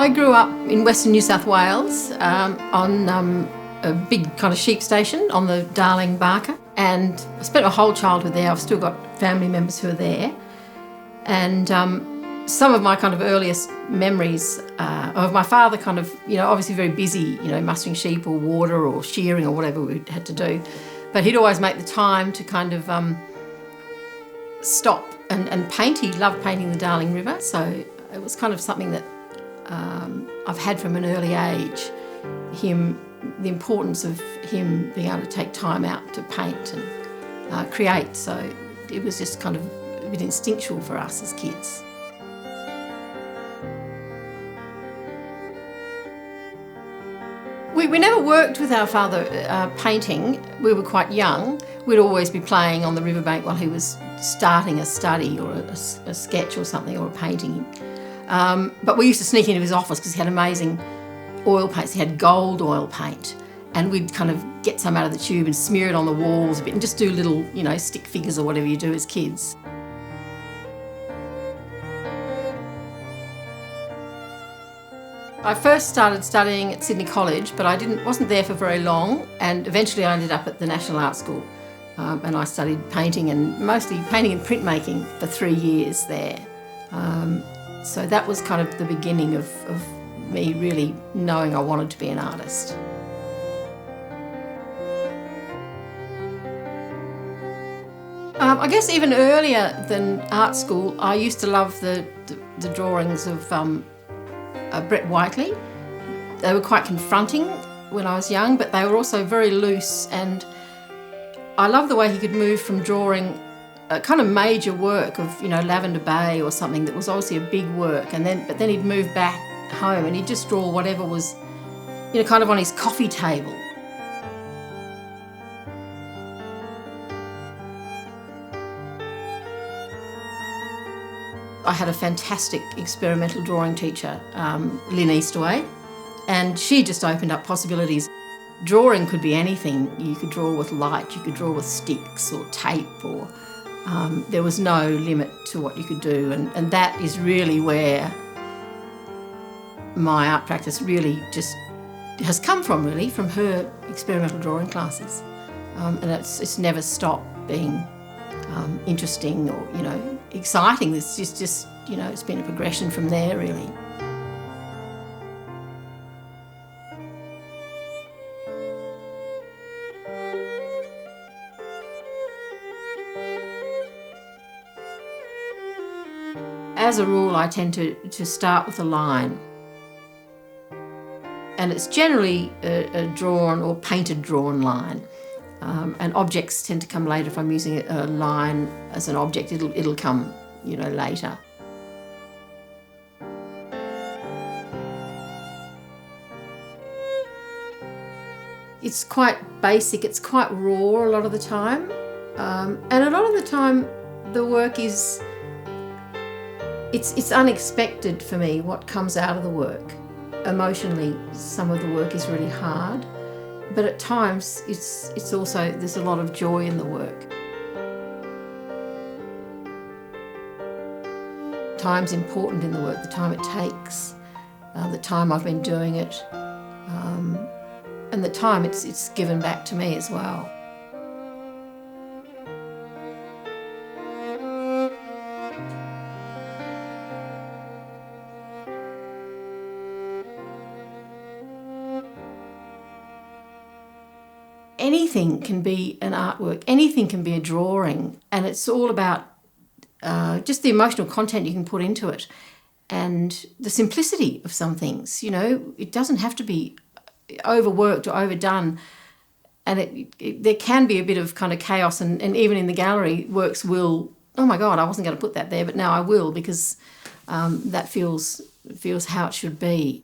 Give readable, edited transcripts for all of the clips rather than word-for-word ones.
I grew up in Western New South Wales on a big kind of sheep station on the Darling Barker, and I spent my whole childhood there. I've still got family members who are there, and some of my kind of earliest memories of my father kind of, obviously very busy, mustering sheep or water or shearing or whatever we had to do, but he'd always make the time to kind of stop and paint. He loved painting the Darling River, so it was kind of something that I've had from an early age, the importance of him being able to take time out to paint and create. So it was just kind of a bit instinctual for us as kids. We never worked with our father painting. We were quite young. We'd always be playing on the riverbank while he was starting a study or a sketch or something, or a painting. But we used to sneak into his office because he had amazing oil paints. He had gold oil paint, and we'd kind of get some out of the tube and smear it on the walls a bit and just do little, stick figures or whatever you do as kids. I first started studying at Sydney College, but I wasn't there for very long, and eventually I ended up at the National Art School, and I studied painting, and mostly painting and printmaking, for 3 years there. So that was kind of the beginning of me really knowing I wanted to be an artist. I guess even earlier than art school, I used to love the drawings of Brett Whiteley. They were quite confronting when I was young, but they were also very loose, and I loved the way he could move from drawing a kind of major work of, Lavender Bay or something that was obviously a big work, but then he'd move back home and he'd just draw whatever was, kind of on his coffee table. I had a fantastic experimental drawing teacher, Lynn Eastaway, and she just opened up possibilities. Drawing could be anything. You could draw with light, you could draw with sticks or tape, or there was no limit to what you could do, and that is really where my art practice really just has come from, really, from her experimental drawing classes. And it's never stopped being interesting or, exciting. It's just it's been a progression from there, really. As a rule, I tend to start with a line. And it's generally a drawn or painted drawn line. And objects tend to come later. If I'm using a line as an object, it'll come, later. It's quite basic, it's quite raw a lot of the time. And a lot of the time the work is, it's unexpected for me what comes out of the work. Emotionally, some of the work is really hard, but at times it's also, there's a lot of joy in the work. Time's important in the work, the time it takes, the time I've been doing it, and the time it's given back to me as well. Anything can be an artwork, anything can be a drawing, and it's all about just the emotional content you can put into it and the simplicity of some things. It doesn't have to be overworked or overdone, and there can be a bit of kind of chaos, and even in the gallery, works will, oh my God, I wasn't going to put that there, but now I will, because that feels how it should be.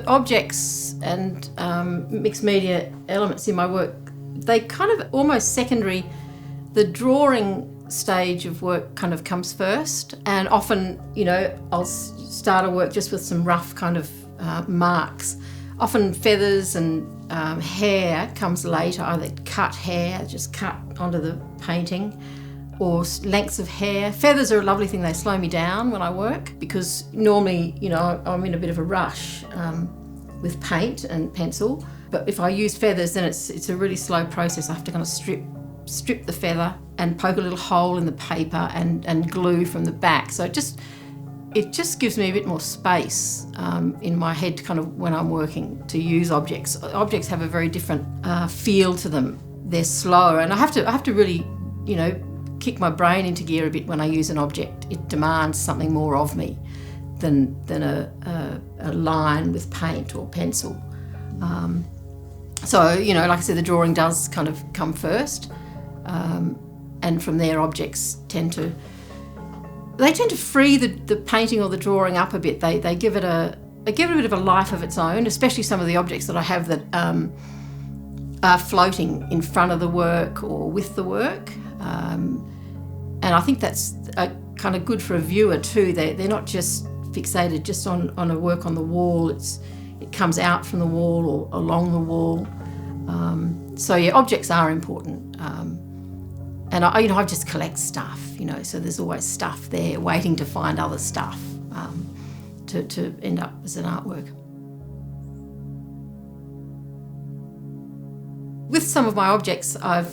objects and mixed media elements in my work, they kind of almost secondary. The drawing stage of work kind of comes first, and often, I'll start a work just with some rough kind of marks. Often feathers and hair comes later, either cut hair, just cut onto the painting, or lengths of hair. Feathers are a lovely thing. They slow me down when I work because normally, I'm in a bit of a rush with paint and pencil. But if I use feathers, then it's a really slow process. I have to kind of strip the feather and poke a little hole in the paper and glue from the back. So it just gives me a bit more space in my head kind of when I'm working to use objects. Objects have a very different feel to them. They're slower, and I have to really, kick my brain into gear a bit when I use an object. It demands something more of me than a line with paint or pencil. So, like I said, the drawing does kind of come first, and from there objects tend to free the painting or the drawing up a bit. They give it a bit of a life of its own, especially some of the objects that I have that are floating in front of the work or with the work. And I think that's kind of good for a viewer too. They're not just fixated just on a work on the wall. It comes out from the wall or along the wall. So yeah, objects are important. And I just collect stuff, so there's always stuff there waiting to find other stuff to end up as an artwork. With some of my objects, I've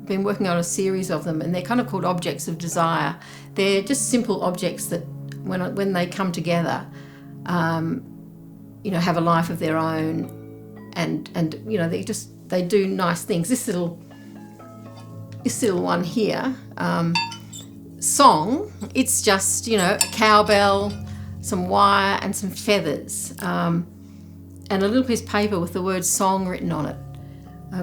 been working on a series of them, and they're kind of called objects of desire. They're just simple objects that when they come together, have a life of their own, and they do nice things. This little one here, Song, it's just, a cowbell, some wire and some feathers, and a little piece of paper with the word Song written on it.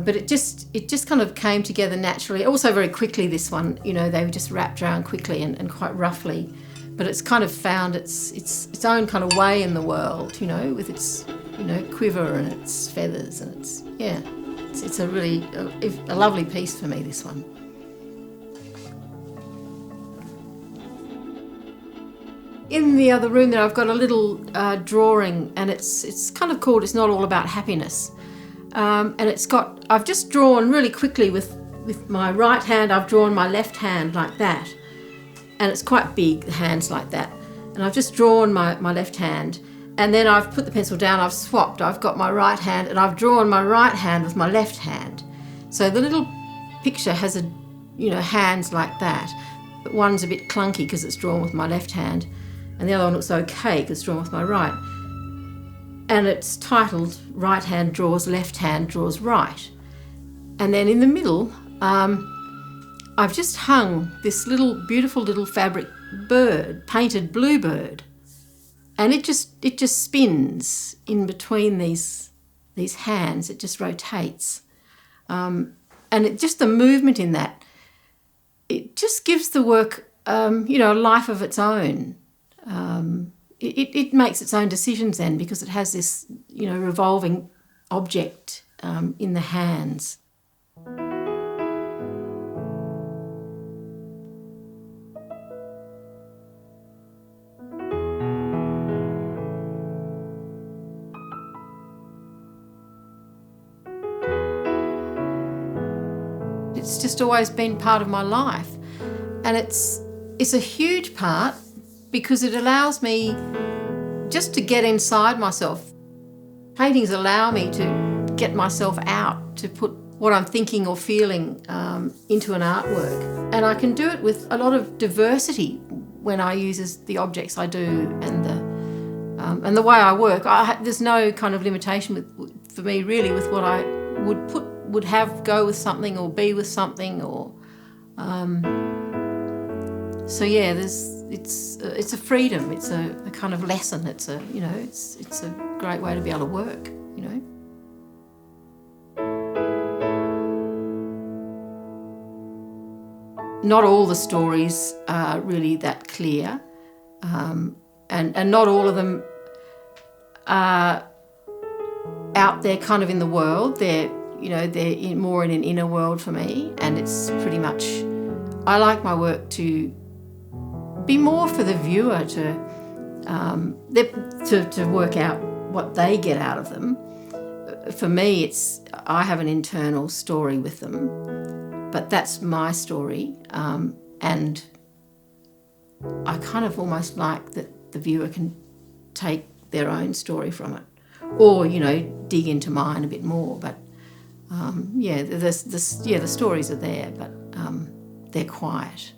But it just kind of came together naturally. Also very quickly, this one, they were just wrapped around quickly and quite roughly. But it's kind of found its own kind of way in the world, with its, quiver and its feathers, and it's a really a lovely piece for me, this one. In the other room there, I've got a little drawing, and it's kind of called It's Not All About Happiness. And I've just drawn really quickly with my right hand, I've drawn my left hand like that. And it's quite big, the hand's like that. And I've just drawn my left hand, and then I've put the pencil down, I've swapped, I've got my right hand, and I've drawn my right hand with my left hand. So the little picture has hands like that, but one's a bit clunky because it's drawn with my left hand, and the other one looks okay because it's drawn with my right. And it's titled Right Hand Draws, Left Hand Draws Right. And then in the middle, I've just hung this beautiful little fabric bird, painted bluebird, and it just spins in between these hands. It just rotates, and the movement in that, it just gives the work a life of its own. It makes its own decisions then, because it has this revolving object in the hands. It's just always been part of my life, and it's a huge part because it allows me just to get inside myself. Paintings allow me to get myself out, to put what I'm thinking or feeling into an artwork, and I can do it with a lot of diversity when I use the objects I do and the way I work. There's no kind of limitation for me really with what I would have go with something or be with something, or so yeah. It's a freedom. It's a kind of lesson. It's a great way to be able to work. Not all the stories are really that clear, and not all of them are out there kind of in the world. They're more in an inner world for me, and it's pretty much, I like my work to be more for the viewer to work out what they get out of them. For me, I have an internal story with them, but that's my story, and I kind of almost like that the viewer can take their own story from it, or dig into mine a bit more. But the stories are there, but they're quiet.